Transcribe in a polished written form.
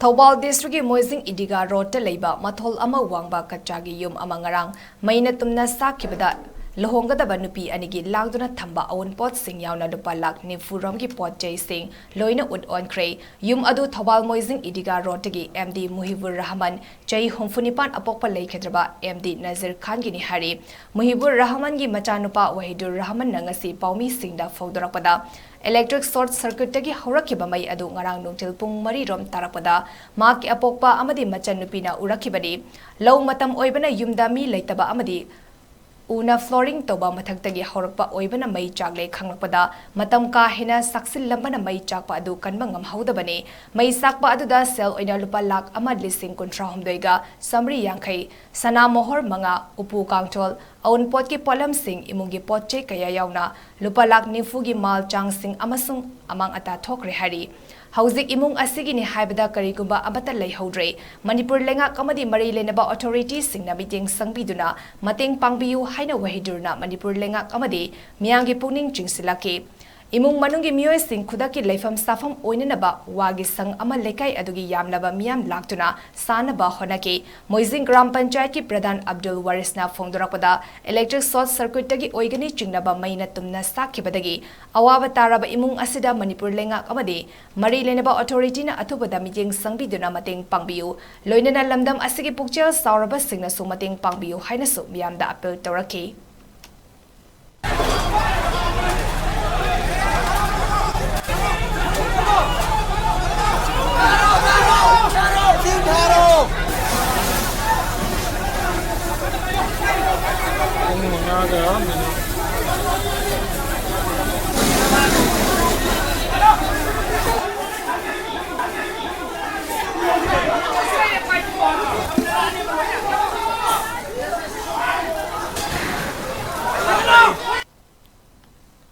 ꯊꯧꯕꯥꯜ ꯗꯤꯁꯇ꯭ꯔꯤꯛꯀꯤ ꯃꯣꯏꯖꯤꯡ ꯏꯗꯤꯒꯥ ꯔꯣꯗꯇ ꯂꯩꯕ ꯃꯊꯣꯜ ꯑꯃ ꯋꯥꯡꯕ ꯀꯠꯆꯥꯒꯤ ꯌꯨꯝ ꯑꯃ ꯉꯔꯥꯡ ꯃꯩꯅ ꯇꯨꯝꯅ ꯁꯥꯛꯈꯤꯕꯗ ꯂꯨꯍꯣꯡꯒꯗꯕ ꯅꯨꯄꯤ ꯑꯅꯤꯒꯤ ꯂꯥꯛꯗꯨꯅ ꯊꯝꯕ ꯑꯋꯨꯟꯄꯣꯠꯁꯤꯡ ꯌꯥꯎꯅ ꯂꯨꯄꯥ ꯂꯥꯛ 90 ꯔꯣꯝꯒꯤ ꯄꯣꯠꯆꯩꯁꯤꯡ ꯂꯣꯏꯅ ꯎꯠ ꯑꯣꯟꯈ꯭ꯔꯦ꯫ ꯌꯨꯝ ꯑꯗꯨ ꯊꯧꯕꯥꯜ ꯃꯣꯏꯖꯤꯡ ꯏꯗꯤꯒꯥ ꯔꯣꯗꯇꯒꯤ ꯃd ꯃꯨꯍꯤꯕꯨꯔ ꯔꯍꯃꯟ ꯆꯍꯤ 69 ꯑꯄꯣꯛꯄ ꯂꯩꯈꯤꯗ꯭ꯔꯕ ꯃd ꯅꯖꯤꯔ ꯈꯥꯟꯒꯤꯅꯤ ꯍꯥꯏꯔꯤ꯫ ꯃꯨꯍꯤꯕꯨꯔ ꯔꯍꯃꯟꯒꯤ ꯃꯆꯥꯅꯨꯄꯥ ꯋꯥꯍꯤꯗꯨꯔ ꯔꯍꯃꯟꯅ ꯉꯁꯤ ꯄꯥꯎꯃꯤꯁꯤꯡꯗ ꯐꯣꯡꯗꯣꯔꯛꯄꯗ ꯏꯂꯦꯛꯇ꯭ꯔꯤꯛ ꯁꯣꯔꯠ ꯁꯔꯀ꯭ꯌꯨꯠꯇꯒꯤ ꯍꯧꯔꯛꯈꯤꯕ ꯃꯩ ꯑꯗꯨ ꯉꯔꯥꯡ ꯅꯨꯡꯊꯤꯜ ꯄꯨꯡ 4 ꯔꯣꯝ ꯇꯥꯔꯛꯄꯗ ꯃꯍꯥꯛꯀꯤ ꯑꯄꯣꯛꯄ ꯑꯃꯗꯤ ꯃꯆꯟꯅꯨꯄꯤꯅ ꯎꯔꯛꯈꯤꯕꯅꯤ꯫ ꯂꯧ ꯃꯇꯝ ꯑꯣꯏꯕꯅ ꯌꯨꯝꯗ ꯃꯤ ꯂꯩꯇꯕ ꯑꯃꯗꯤ ꯎꯅ ꯐ꯭ꯂꯣꯔꯤꯡ ꯇꯧꯕ ꯃꯊꯛꯇꯒꯤ ꯍꯧꯔꯛꯄ ꯑꯣꯏꯕꯅ ꯃꯩ ꯆꯥꯛꯂꯦ ꯈꯪꯂꯛꯄꯗ ꯃꯇꯝ ꯀꯥ ꯍꯦꯟꯅ ꯁꯥꯛꯆꯤꯜꯂꯝꯕꯅ ꯃꯩ ꯆꯥꯛꯄ ꯑꯗꯨ ꯀꯟꯕ ꯉꯝꯍꯧꯗꯕꯅꯤ꯫ ꯃꯩ ꯆꯥꯛꯄ ꯑꯗꯨꯗ ꯁꯦꯜ ꯑꯣꯏꯅ ꯂꯨꯄꯥ ꯂꯥꯛ 1,59,900ꯒ ꯆꯥꯝꯃꯔꯤ ꯌꯥꯡꯈꯩ, ꯁꯅꯥ ꯃꯣꯍꯣꯔ 5, ꯎꯄꯨ ꯀꯥꯡꯊꯣꯜ, ꯑꯋꯨꯟꯄꯣꯠꯀꯤ ꯄꯣꯠꯂꯝꯁꯤꯡ, ꯏꯃꯨꯡꯒꯤ ꯄꯣꯠꯆꯩ ꯀꯌꯥ ꯌꯥꯎꯅ ꯂꯨꯄꯥ ꯂꯥꯛ 90ꯒꯤ ꯃꯥꯜ ꯆꯥꯡꯁꯤꯡ ꯑꯃꯁꯨꯡ ꯑꯃꯥꯡ ꯑꯇꯥ ꯊꯣꯛꯈ꯭ꯔꯦ ꯍꯥꯏꯔꯤ꯫ ꯍꯧꯖꯤꯛ ꯏꯃꯨꯡ ꯑꯁꯤꯒꯤꯅꯤ ꯍꯥꯏꯕꯗ ꯀꯔꯤꯒꯨꯝꯕ ꯑꯃꯠꯇ ꯂꯩꯍꯧꯗ꯭ꯔꯦ꯫ ꯃꯅꯤꯄꯨꯔ ꯂꯩꯉꯥꯛ ꯑꯃꯗꯤ ꯃꯔꯤ ꯂꯩꯅꯕ ꯑꯣꯊꯣꯔꯤꯇꯤꯁꯤꯡꯅ ꯃꯤꯠꯌꯦꯡ ꯆꯪꯕꯤꯗꯨꯅ ꯃꯇꯦꯡ ꯄꯥꯡꯕꯤꯌꯨ ꯍꯥꯏꯅ ꯋꯥꯍꯤꯗꯨꯔꯅ ꯃꯅꯤꯄꯨꯔ ꯂꯩꯉꯥꯛ ꯑꯃꯗꯤ ꯃꯤꯌꯥꯝꯒꯤ ꯄꯨꯛꯅꯤꯡ ꯆꯤꯡꯁꯤꯜꯂꯛꯈꯤ꯫ ꯏꯃꯨꯡ ꯃꯅꯨꯡꯒꯤ ꯃꯤꯑꯣꯏꯁꯤꯡ ꯈꯨꯗꯛꯀꯤ ꯂꯩꯐꯝ ꯆꯥꯐꯝ ꯑꯣꯏꯅꯅꯕ ꯋꯥꯒꯤ ꯁꯪ ꯑꯃ ꯂꯩꯀꯥꯏ ꯑꯗꯨꯒꯤ ꯌꯥꯝꯂꯕ ꯃꯤꯌꯥꯝ ꯂꯥꯛꯇꯨꯅ ꯁꯥꯅꯕ ꯍꯣꯠꯅꯈꯤ꯫ ꯃꯣꯏꯖꯤꯡ ꯒ꯭ꯔꯥꯝ ꯄꯟꯆꯥꯌꯠꯀꯤ ꯄ꯭ꯔꯙꯥꯟ ꯑꯕꯗꯨꯜ ꯋꯥꯔꯤꯁꯅ ꯐꯣꯡꯗꯣꯔꯛꯄꯗ ꯏꯂꯦꯛꯇ꯭ꯔꯤꯛ ꯁꯣꯔꯠ ꯁꯔꯀ꯭ꯌꯨꯠꯇꯒꯤ ꯑꯣꯏꯒꯅꯤ ꯆꯤꯡꯅꯕ ꯃꯩꯅ ꯇꯨꯝꯅ ꯁꯥꯛꯈꯤꯕꯗꯒꯤ ꯑꯋꯥꯕ ꯇꯥꯔꯕ ꯏꯃꯨꯡ ꯑꯁꯤꯗ ꯃꯅꯤꯄꯨꯔ ꯂꯩꯉꯥꯛ ꯑꯃꯗꯤ ꯃꯔꯤ ꯂꯩꯅꯕ ꯑꯣꯊꯣꯔꯤꯇꯤꯅ ꯑꯊꯨꯕꯗ ꯃꯤꯠꯌꯦꯡ ꯆꯪꯕꯤꯗꯨꯅ ꯃꯇꯦꯡ ꯄꯥꯡꯕꯤꯌꯨ, ꯂꯣꯏꯅꯅ ꯂꯝꯗꯝ ꯑꯁꯤꯒꯤ ꯄꯨꯛꯆꯦꯜ ꯆꯥꯎꯔꯕꯁꯤꯡꯅꯁꯨ ꯃꯇꯦꯡ ꯄꯥꯡꯕꯤꯌꯨ ꯍꯥꯏꯅꯁꯨ ꯃꯤꯌꯥꯝꯗ ꯑꯄꯤꯜ ꯇꯧꯔꯛꯈꯤ꯫